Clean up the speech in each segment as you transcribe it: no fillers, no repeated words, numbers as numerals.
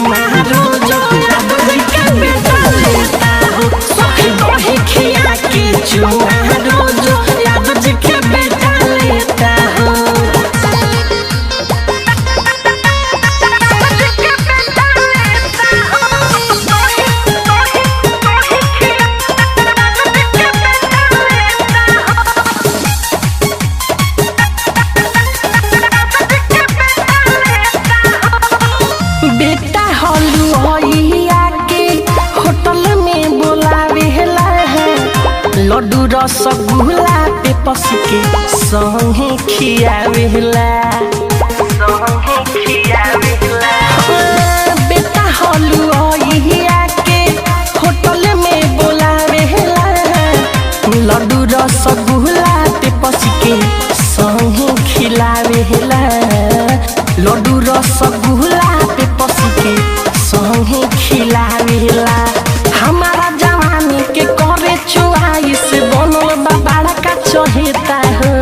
चुमा रोज यादव जी के बेटा लेता हो सखी दही खिया के चुमा रोज यादव जी के बेटा लेता हो। बेटा हलुआइया के होटल में बोलावेला है लड्डू रसगुल्ला पे पस के संगे खियावेला बेटा हलुआइया के होटल में बोलावेला है लड्डू रसगुल्ला पे पस के संगे खिलावेला लड्डू रसगुल्ला पे पस के संगे खिलावेला हमारा जवानी के करे चुआइस बनल बाबा का चहेता हो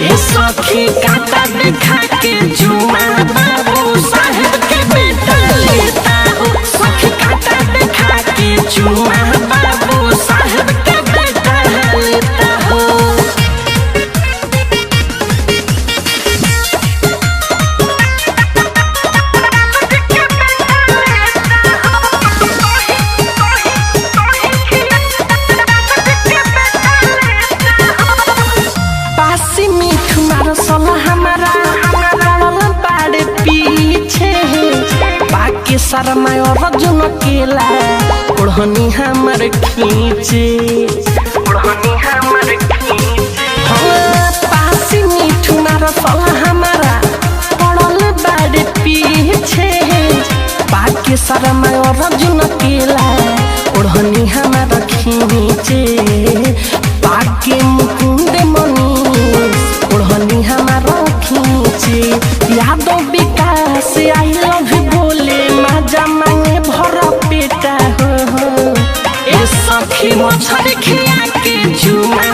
ए सखी काटा देखा के जुमा बाबू साहेब के बेटा लेता हो सखी काटा देखा के जुमा बाबू साहेब के बेटा लेता हो। शर्मा और जुन केला ओढ़नी हमर खींचे पासी मीठू रसल हमारा पड़ल बाड़े पीछे पाके शर्मा और जुन केला ओढ़नी हमर खींचे पाके मुकुंद मनी ओढ़नी हमार खींचे यादव विकास आई लव बोले माजा मांगे भर पेटा हो ए सखी मछली खिया के जुमा